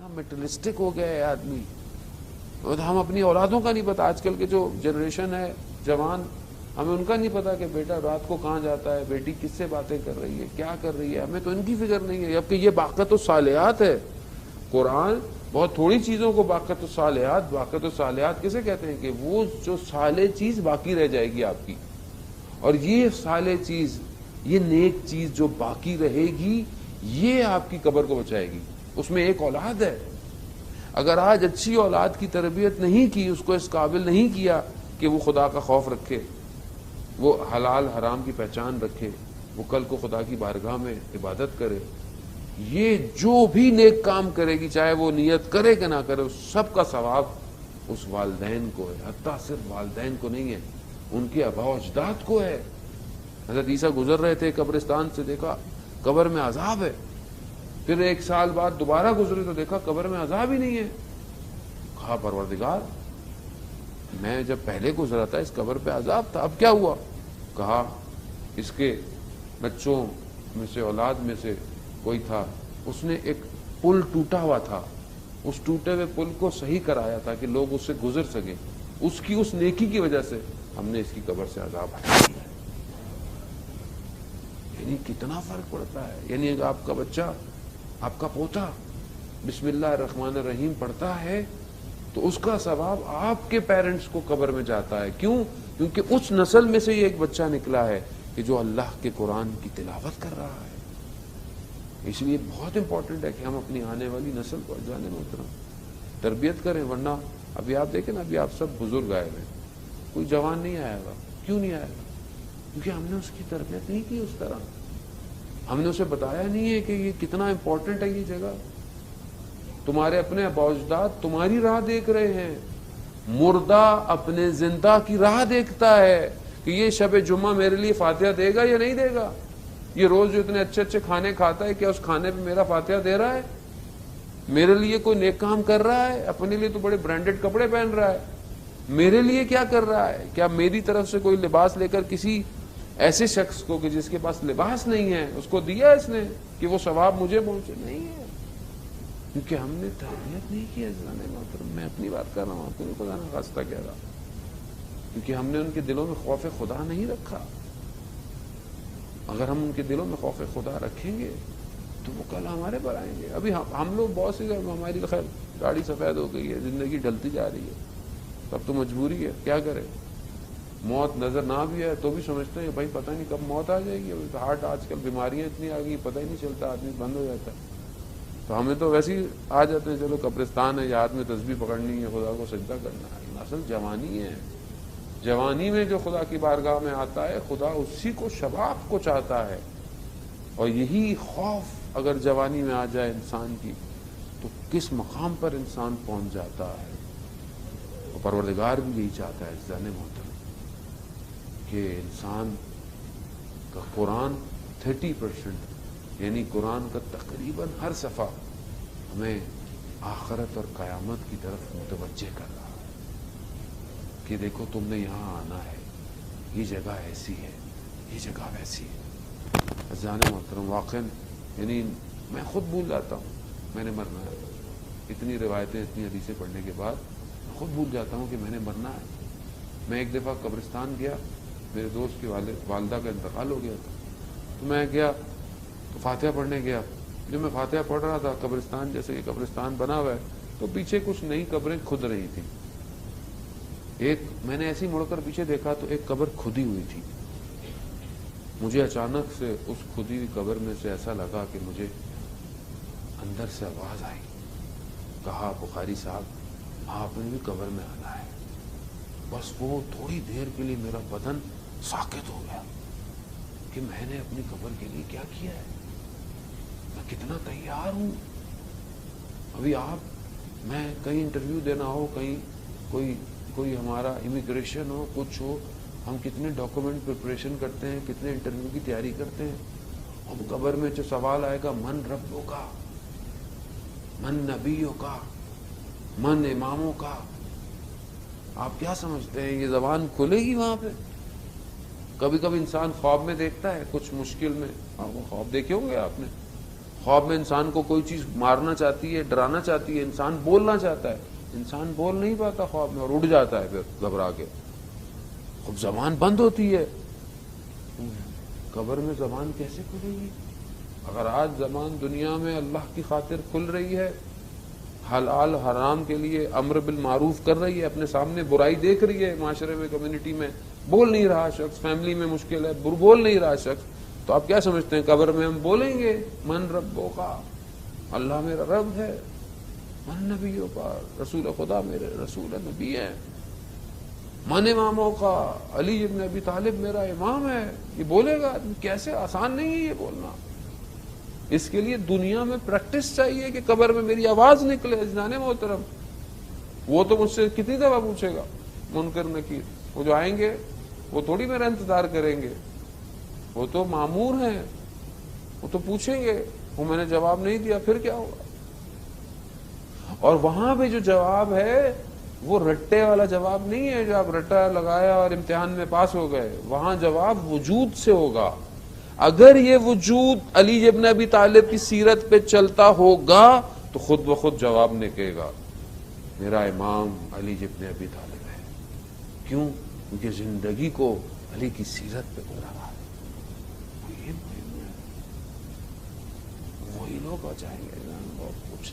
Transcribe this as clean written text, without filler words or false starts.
میٹرلسٹک ہو گیا ہے آدمی. اور ہم اپنی اولادوں کا نہیں پتا. آج کل کے جو جنریشن ہے جوان, ہمیں ان کا نہیں پتا کہ بیٹا رات کو کہاں جاتا ہے, بیٹی کس سے باتیں کر رہی ہے, کیا کر رہی ہے. ہمیں تو ان کی فکر نہیں ہے. جبکہ یہ باقت الصالحات ہے. قرآن بہت تھوڑی چیزوں کو باقت الصالحات کسے کہتے ہیں؟ کہ وہ جو صالح چیز باقی رہ جائے گی آپ کی. اور یہ صالح چیز, یہ نیک چیز جو باقی رہے گی, یہ آپ کی قبر کو بچائے گی. اس میں ایک اولاد ہے. اگر آج اچھی اولاد کی تربیت نہیں کی, اس کو اس قابل نہیں کیا کہ وہ خدا کا خوف رکھے, وہ حلال حرام کی پہچان رکھے, وہ کل کو خدا کی بارگاہ میں عبادت کرے, یہ جو بھی نیک کام کرے گی, چاہے وہ نیت کرے کہ نہ کرے, اس سب کا ثواب اس والدین کو ہے. حتیٰ صرف والدین کو نہیں ہے, ان کے آباء و اجداد کو ہے. حضرت عیسیٰ گزر رہے تھے قبرستان سے, دیکھا قبر میں عذاب ہے. پھر 1 سال بعد دوبارہ گزرے تو دیکھا قبر میں عذاب ہی نہیں ہے. کہا پروردگار, میں جب پہلے گزرا تھا اس قبر پہ عذاب تھا, اب کیا ہوا؟ کہا اس کے بچوں میں سے, اولاد میں سے کوئی تھا, اس نے ایک پل ٹوٹا ہوا تھا, اس ٹوٹے ہوئے پل کو صحیح کرایا تھا کہ لوگ اس سے گزر سکیں. اس کی اس نیکی کی وجہ سے ہم نے اس کی قبر سے عذاب ہٹا دیا. یعنی کتنا فرق پڑتا ہے. یعنی اگر آپ کا بچہ, آپ کا پوتا بسم اللہ الرحمن الرحیم پڑھتا ہے تو اس کا ثواب آپ کے پیرنٹس کو قبر میں جاتا ہے. کیوں؟ کیونکہ اس نسل میں سے یہ ایک بچہ نکلا ہے کہ جو اللہ کے قرآن کی تلاوت کر رہا ہے. اس لیے بہت امپورٹنٹ ہے کہ ہم اپنی آنے والی نسل کو جانے محترم تربیت کریں. ورنہ ابھی آپ دیکھیں نا, ابھی آپ سب بزرگ آئے ہوئے, کوئی جوان نہیں آیا گا. کیوں نہیں آئے گا؟ کیونکہ ہم نے اس کی تربیت نہیں کی اس طرح. ہم نے اسے بتایا نہیں ہے کہ یہ کتنا امپورٹنٹ ہے یہ جگہ. تمہارے اپنے آباء و اجداد تمہاری راہ دیکھ رہے ہیں. مردہ اپنے زندہ کی راہ دیکھتا ہے کہ یہ شب جمعہ میرے لیے فاتحہ دے گا یا نہیں دے گا. یہ روز جو اتنے اچھے اچھے کھانے کھاتا ہے, کیا اس کھانے پہ میرا فاتحہ دے رہا ہے؟ میرے لیے کوئی نیک کام کر رہا ہے؟ اپنے لیے تو بڑے برانڈڈ کپڑے پہن رہا ہے, میرے لیے کیا کر رہا ہے؟ کیا میری طرف سے کوئی لباس لے کر کسی ایسے شخص کو کہ جس کے پاس لباس نہیں ہے اس کو دیا اس نے کہ وہ ثواب مجھے پہنچے؟ نہیں ہے, کیونکہ ہم نے تربیت نہیں کی. محترم میں اپنی بات کر رہا ہوں, آپ کو خدا نہ خواستہ کہہ رہا, کیونکہ ہم نے ان کے دلوں میں خوف خدا نہیں رکھا. اگر ہم ان کے دلوں میں خوف خدا رکھیں گے تو وہ کل ہمارے پر آئیں گے. ابھی ہم لوگ بہت سی, ہماری خیر داڑھی سفید ہو گئی ہے, زندگی ڈھلتی جا رہی ہے, تب تو مجبوری ہے, کیا کرے. موت نظر نہ بھی ہے تو بھی سمجھتے ہیں بھائی پتہ نہیں کب موت آ جائے گی. ہارٹ آج کل بیماریاں اتنی آ گئی, پتہ ہی نہیں چلتا, آدمی بند ہو جاتا ہے. تو ہمیں تو ویسے ہی آ جاتے ہیں, چلو قبرستان ہے, ہاتھ میں تسبیح پکڑنی ہے, خدا کو سجدہ کرنا ہے. اصل جوانی ہے. جوانی میں جو خدا کی بارگاہ میں آتا ہے, خدا اسی کو شباب کو چاہتا ہے. اور یہی خوف اگر جوانی میں آ جائے انسان کی تو کس مقام پر انسان پہنچ جاتا ہے. اور پروردگار بھی یہی چاہتا ہے عزیزان محترم کہ انسان کا قرآن 30%, یعنی قرآن کا تقریباً ہر صفحہ ہمیں آخرت اور قیامت کی طرف متوجہ کر رہا ہے کہ دیکھو تم نے یہاں آنا ہے, یہ جگہ ایسی ہے, یہ جگہ ویسی ہے. عزیزان محترم واقعاً یعنی میں خود بھول جاتا ہوں میں نے مرنا ہے. اتنی روایتیں, اتنی حدیثیں پڑھنے کے بعد میں خود بھول جاتا ہوں کہ میں نے مرنا ہے. میں ایک دفعہ قبرستان گیا, میرے دوست کی والدہ کا انتقال ہو گیا تھا, تو میں گیا تو فاتحہ پڑھنے گیا. جب میں فاتحہ پڑھ رہا تھا, قبرستان جیسے کہ قبرستان بنا ہوا ہے, تو پیچھے کچھ نئی قبریں کھد رہی تھیں. ایک میں نے ایسی مڑ کر پیچھے دیکھا تو ایک قبر کھدی ہوئی تھی. مجھے اچانک سے اس کھدی ہوئی قبر میں سے ایسا لگا کہ مجھے اندر سے آواز آئی. کہا بخاری صاحب آپ نے بھی قبر میں آنا ہے. بس وہ تھوڑی دیر کے لیے میرا بدن ساکت ہو گیا کہ میں نے اپنی قبر کے لیے کیا کیا ہے, میں کتنا تیار ہوں. ابھی آپ میں کہیں انٹرویو دینا ہو, کہیں کوئی ہمارا امیگریشن ہو, کچھ ہو, ہم کتنے ڈاکومنٹ پریپریشن کرتے ہیں, کتنے انٹرویو کی تیاری کرتے ہیں. اب قبر میں جو سوال آئے گا من ربوں کا, من نبیوں کا, من اماموں کا, آپ کیا سمجھتے ہیں یہ زبان کھلے گی وہاں پہ؟ کبھی کبھی انسان خواب میں دیکھتا ہے کچھ مشکل میں, وہ خواب دیکھے ہوں گے آپ نے, خواب میں انسان کو کوئی چیز مارنا چاہتی ہے، ڈرانا چاہتی ہے، انسان بولنا چاہتا ہے، انسان بول نہیں پاتا خواب میں اور اڑ جاتا ہے پھر گھبرا کے، خود زبان بند ہوتی ہے. قبر میں زبان کیسے کھلے گی؟ اگر آج زبان دنیا میں اللہ کی خاطر کھل رہی ہے، حلال حرام کے لیے امر بالمعروف کر رہی ہے، اپنے سامنے برائی دیکھ رہی ہے، معاشرے میں کمیونٹی میں بول نہیں رہا شخص، فیملی میں مشکل ہے بول نہیں رہا شخص، تو آپ کیا سمجھتے ہیں قبر میں ہم بولیں گے من ربوں کا، اللہ میرا رب ہے، من نبیوں کا، رسول خدا میرے رسول نبی ہے، من اماموں کا، علی ابن ابی طالب میرا امام ہے، یہ بولے گا؟ کیسے؟ آسان نہیں ہے یہ بولنا. اس کے لیے دنیا میں پریکٹس چاہیے کہ قبر میں میری آواز نکلے. جنان محترم، وہ تو مجھ سے کتنی دفعہ پوچھے گا منکر نکیر، وہ جو آئیں گے وہ تھوڑی میرا انتظار کریں گے، وہ تو مامور ہیں، وہ تو پوچھیں گے، وہ میں نے جواب نہیں دیا پھر کیا ہوگا؟ اور وہاں پہ جو جواب ہے وہ رٹے والا جواب نہیں ہے جو آپ رٹا لگایا اور امتحان میں پاس ہو گئے. وہاں جواب وجود سے ہوگا. اگر یہ وجود علی ابن ابی طالب کی سیرت پہ چلتا ہوگا تو خود بخود جواب نکلے گا، میرا امام علی ابن ابی طالب ہے. کیوں؟ کیونکہ زندگی کو علی کی سیرت پہ گزارا ہے. یہ مهم ہے. وہی لوگ آ جائیں گے بہت کچھ